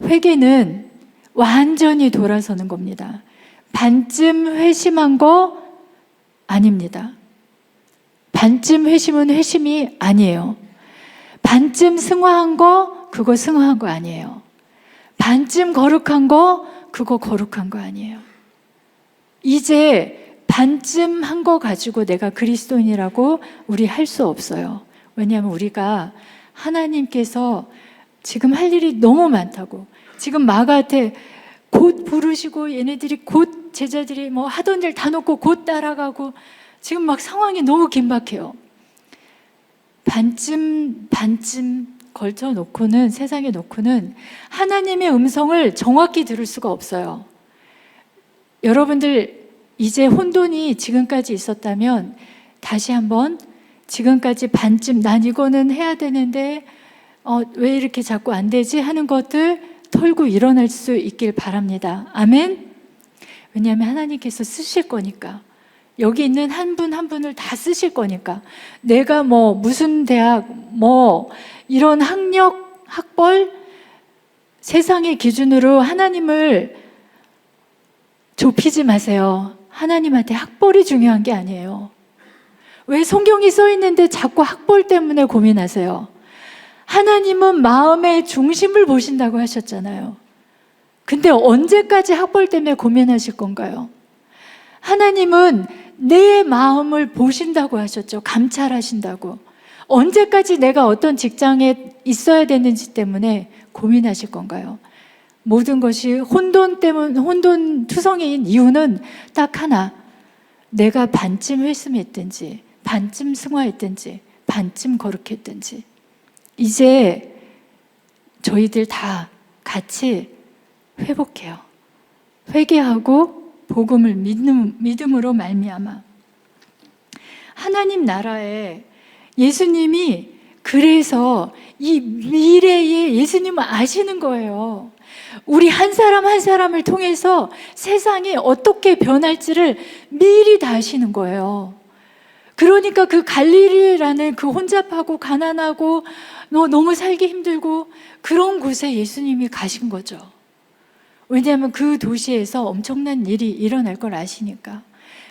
회개는 완전히 돌아서는 겁니다. 반쯤 회심한 거 아닙니다. 반쯤 회심은 회심이 아니에요. 반쯤 승화한 거, 그거 승화한 거 아니에요. 반쯤 거룩한 거, 그거 거룩한 거 아니에요. 이제 반쯤 한 거 가지고 내가 그리스도인이라고 우리 할 수 없어요. 왜냐하면 우리가 하나님께서 지금 할 일이 너무 많다고, 지금 마가한테 곧 부르시고 얘네들이 곧 제자들이 뭐 하던 일 다 놓고 곧 따라가고 지금 막 상황이 너무 긴박해요. 반쯤 걸쳐 놓고는, 세상에 놓고는 하나님의 음성을 정확히 들을 수가 없어요. 여러분들 이제 혼돈이 지금까지 있었다면 다시 한번 지금까지 반쯤 난 이거는 해야 되는데 왜 이렇게 자꾸 안 되지 하는 것들 털고 일어날 수 있길 바랍니다. 아멘. 왜냐하면 하나님께서 쓰실 거니까. 여기 있는 한 분 한 분을 다 쓰실 거니까. 내가 뭐 무슨 대학 뭐 이런 학력 학벌 세상의 기준으로 하나님을 좁히지 마세요. 하나님한테 학벌이 중요한 게 아니에요. 왜 성경이 써 있는데 자꾸 학벌 때문에 고민하세요? 하나님은 마음의 중심을 보신다고 하셨잖아요. 근데 언제까지 학벌 때문에 고민하실 건가요? 하나님은 내 마음을 보신다고 하셨죠. 감찰하신다고. 언제까지 내가 어떤 직장에 있어야 되는지 때문에 고민하실 건가요? 모든 것이 혼돈 투성이인 이유는 딱 하나. 내가 반쯤 회심했든지, 반쯤 승화했든지, 반쯤 거룩했든지. 이제 저희들 다 같이 회복해요. 회개하고 복음을 믿음으로 말미암아. 하나님 나라에 예수님이, 그래서 이 미래에 예수님을 아시는 거예요. 우리 한 사람 한 사람을 통해서 세상이 어떻게 변할지를 미리 다 아시는 거예요. 그러니까 그 갈릴리라는 그 혼잡하고 가난하고 너무 살기 힘들고 그런 곳에 예수님이 가신 거죠. 왜냐하면 그 도시에서 엄청난 일이 일어날 걸 아시니까.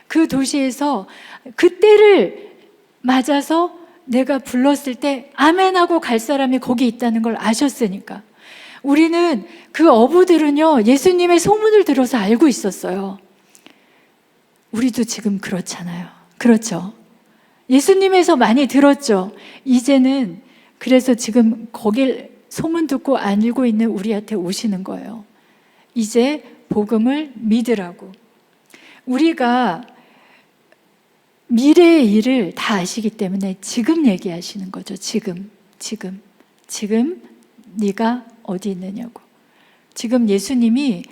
그 도시에서 그때를 맞아서 내가 불렀을 때 아멘하고 갈 사람이 거기 있다는 걸 아셨으니까. 우리는 그 어부들은요, 예수님의 소문을 들어서 알고 있었어요. 우리도 지금 그렇잖아요. 그렇죠? 예수님에서 많이 들었죠. 이제는 그래서 지금 거길 소문 듣고 알고 있는 우리한테 오시는 거예요. 이제 복음을 믿으라고. 우리가 미래의 일을 다 아시기 때문에 지금 얘기하시는 거죠. 지금 네가 어디 있느냐고. 지금 예수님이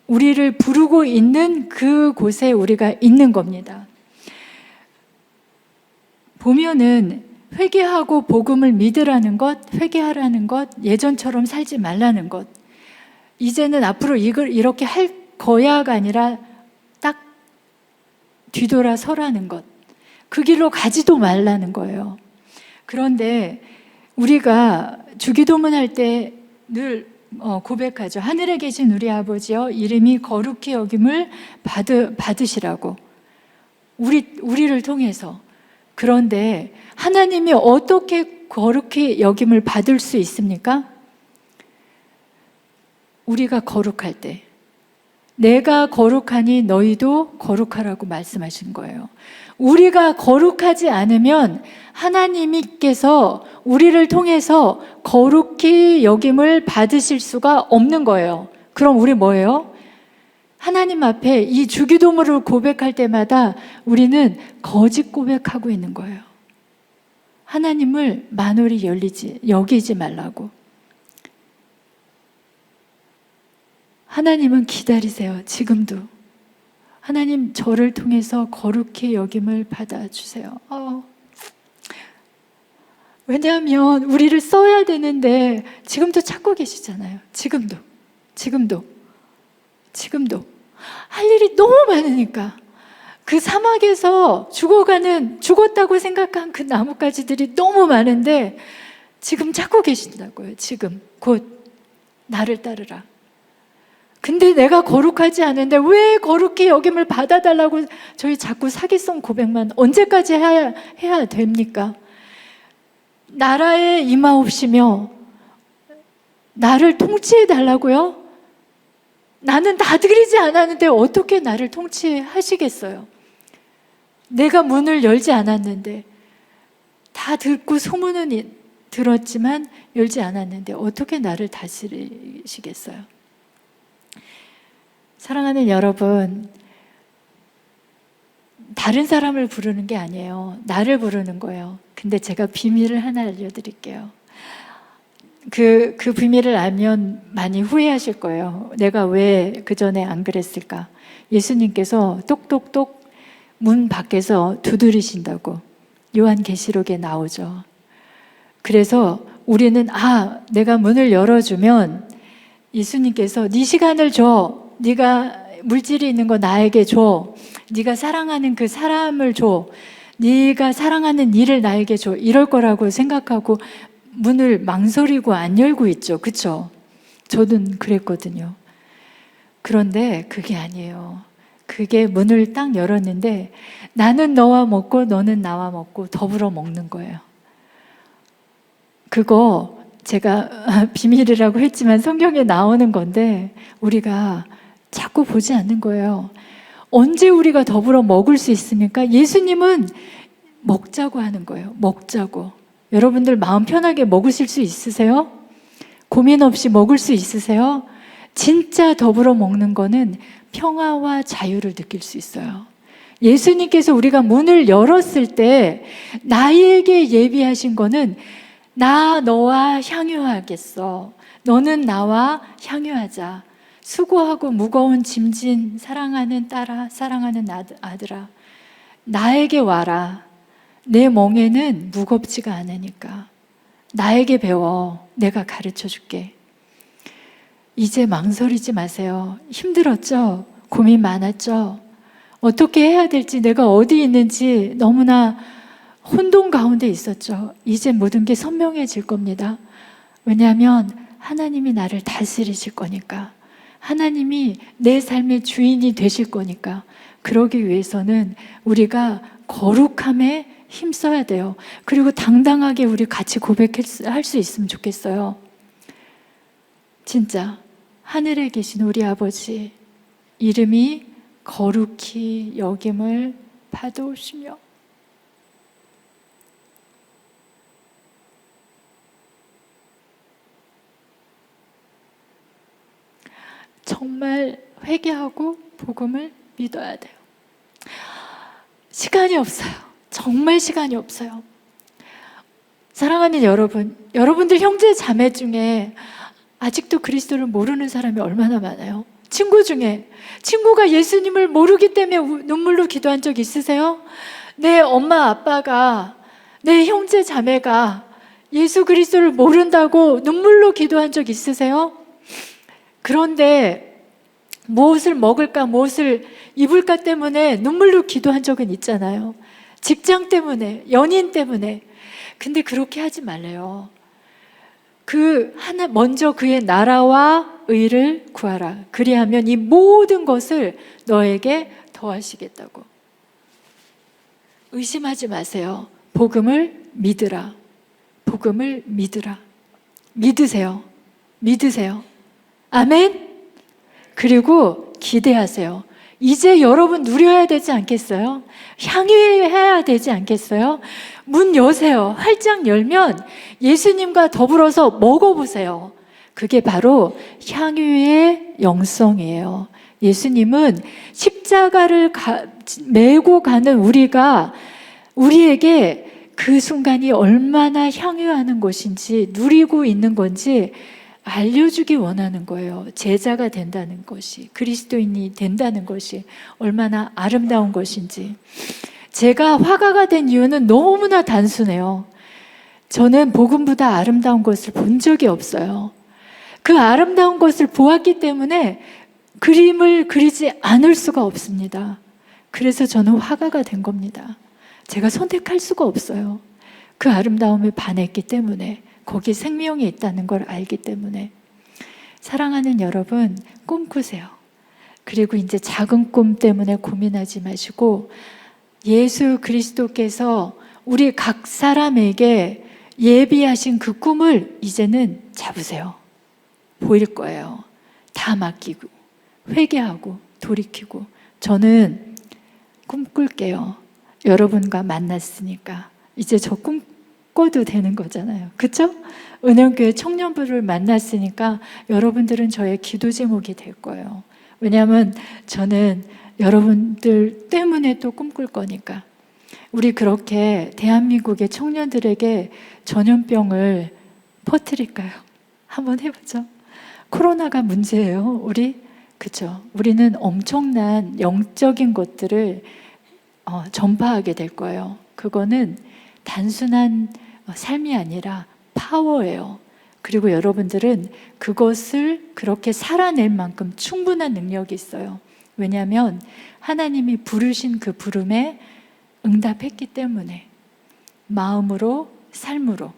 우리를 부르고 있는 그곳에 우리가 있는 겁니다. 보면은 회개하고 복음을 믿으라는 것, 회개하라는 것, 예전처럼 살지 말라는 것, 이제는 앞으로 이걸 이렇게 할 거야가 아니라 딱 뒤돌아 서라는 것, 그 길로 가지도 말라는 거예요. 그런데 우리가 주기도문 할 때 늘 고백하죠. 하늘에 계신 우리 아버지여, 이름이 거룩히 여김을 받으시라고. 우리를 통해서. 그런데 하나님이 어떻게 거룩히 여김을 받을 수 있습니까? 우리가 거룩할 때. 내가 거룩하니 너희도 거룩하라고 말씀하신 거예요. 우리가 거룩하지 않으면 하나님께서 우리를 통해서 거룩히 여김을 받으실 수가 없는 거예요. 그럼 우리 뭐예요? 하나님 앞에 이 주기도문을 고백할 때마다 우리는 거짓 고백하고 있는 거예요. 하나님을 만홀히 여기지 말라고. 하나님은 기다리세요. 지금도. 하나님, 저를 통해서 거룩히 여김을 받아주세요. 왜냐하면 우리를 써야 되는데 지금도 찾고 계시잖아요. 지금도 할 일이 너무 많으니까. 그 사막에서 죽었다고 생각한 그 나뭇가지들이 너무 많은데 지금 찾고 계신다고요. 지금 곧 나를 따르라. 근데 내가 거룩하지 않은데 왜 거룩히 여김을 받아달라고 저희 자꾸 사기성 고백만 언제까지 해야 됩니까? 나라에 임하옵시며 나를 통치해달라고요? 나는 다 드리지 않았는데 어떻게 나를 통치하시겠어요? 내가 문을 열지 않았는데, 다 듣고 소문은 들었지만 열지 않았는데 어떻게 나를 다스리시겠어요? 사랑하는 여러분, 다른 사람을 부르는 게 아니에요. 나를 부르는 거예요. 근데 제가 비밀을 하나 알려드릴게요. 그 비밀을 알면 많이 후회하실 거예요. 내가 왜 그전에 안 그랬을까? 예수님께서 똑똑똑 문 밖에서 두드리신다고 요한계시록에 나오죠. 그래서 우리는 내가 문을 열어주면 예수님께서 네 시간을 줘. 네가 물질이 있는 거 나에게 줘. 네가 사랑하는 그 사람을 줘. 네가 사랑하는 일을 나에게 줘. 이럴 거라고 생각하고 문을 망설이고 안 열고 있죠. 그렇죠? 저는 그랬거든요. 그런데 그게 아니에요. 그게 문을 딱 열었는데 나는 너와 먹고 너는 나와 먹고 더불어 먹는 거예요. 그거 제가 비밀이라고 했지만 성경에 나오는 건데 우리가 자꾸 보지 않는 거예요. 언제 우리가 더불어 먹을 수 있습니까? 예수님은 먹자고 하는 거예요. 먹자고. 여러분들 마음 편하게 먹으실 수 있으세요? 고민 없이 먹을 수 있으세요? 진짜 더불어 먹는 거는 평화와 자유를 느낄 수 있어요. 예수님께서 우리가 문을 열었을 때 나에게 예비하신 거는 나 너와 향유하겠어. 너는 나와 향유하자. 수고하고 무거운 짐진 사랑하는 딸아, 사랑하는 아들아, 나에게 와라. 내 멍에는 무겁지가 않으니까 나에게 배워. 내가 가르쳐 줄게. 이제 망설이지 마세요. 힘들었죠? 고민 많았죠? 어떻게 해야 될지, 내가 어디 있는지 너무나 혼돈 가운데 있었죠. 이제 모든 게 선명해질 겁니다. 왜냐하면 하나님이 나를 다스리실 거니까. 하나님이 내 삶의 주인이 되실 거니까. 그러기 위해서는 우리가 거룩함에 힘써야 돼요. 그리고 당당하게 우리 같이 고백할 수 있으면 좋겠어요. 진짜 하늘에 계신 우리 아버지, 이름이 거룩히 여김을 받으시며 정말 회개하고 복음을 믿어야 돼요. 시간이 없어요. 정말 시간이 없어요. 사랑하는 여러분, 여러분들 형제 자매 중에 아직도 그리스도를 모르는 사람이 얼마나 많아요? 친구 중에 친구가 예수님을 모르기 때문에 눈물로 기도한 적 있으세요? 내 엄마 아빠가, 내 형제 자매가 예수 그리스도를 모른다고 눈물로 기도한 적 있으세요? 그런데 무엇을 먹을까, 무엇을 입을까 때문에 눈물로 기도한 적은 있잖아요. 직장 때문에, 연인 때문에. 근데 그렇게 하지 말래요. 먼저 그의 나라와 의를 구하라. 그리하면 이 모든 것을 너에게 더하시겠다고. 의심하지 마세요. 복음을 믿으라. 복음을 믿으라. 믿으세요. 믿으세요. 아멘? 그리고 기대하세요. 이제 여러분 누려야 되지 않겠어요? 향유해야 되지 않겠어요? 문 여세요. 활짝 열면 예수님과 더불어서 먹어보세요. 그게 바로 향유의 영성이에요. 예수님은 십자가를 메고 가는 우리에게 그 순간이 얼마나 향유하는 것인지, 누리고 있는 건지 알려주기 원하는 거예요. 제자가 된다는 것이, 그리스도인이 된다는 것이 얼마나 아름다운 것인지. 제가 화가가 된 이유는 너무나 단순해요. 저는 복음보다 아름다운 것을 본 적이 없어요. 그 아름다운 것을 보았기 때문에 그림을 그리지 않을 수가 없습니다. 그래서 저는 화가가 된 겁니다. 제가 선택할 수가 없어요. 그 아름다움에 반했기 때문에, 거기 생명이 있다는 걸 알기 때문에. 사랑하는 여러분, 꿈꾸세요. 그리고 이제 작은 꿈 때문에 고민하지 마시고 예수 그리스도께서 우리 각 사람에게 예비하신 그 꿈을 이제는 잡으세요. 보일 거예요. 다 맡기고 회개하고 돌이키고. 저는 꿈꿀게요. 여러분과 만났으니까 이제 저 꿈꿔도 되는 거잖아요. 그렇죠? 은영교회 청년부를 만났으니까 여러분들은 저의 기도 제목이 될 거예요. 왜냐하면 저는 여러분들 때문에 또 꿈꿀 거니까. 우리 그렇게 대한민국의 청년들에게 전염병을 퍼뜨릴까요? 한번 해보죠. 코로나가 문제예요, 우리. 그죠? 우리는 엄청난 영적인 것들을 전파하게 될 거예요. 그거는 단순한 삶이 아니라 파워예요. 그리고 여러분들은 그것을 그렇게 살아낼 만큼 충분한 능력이 있어요. 왜냐하면 하나님이 부르신 그 부름에 응답했기 때문에 마음으로, 삶으로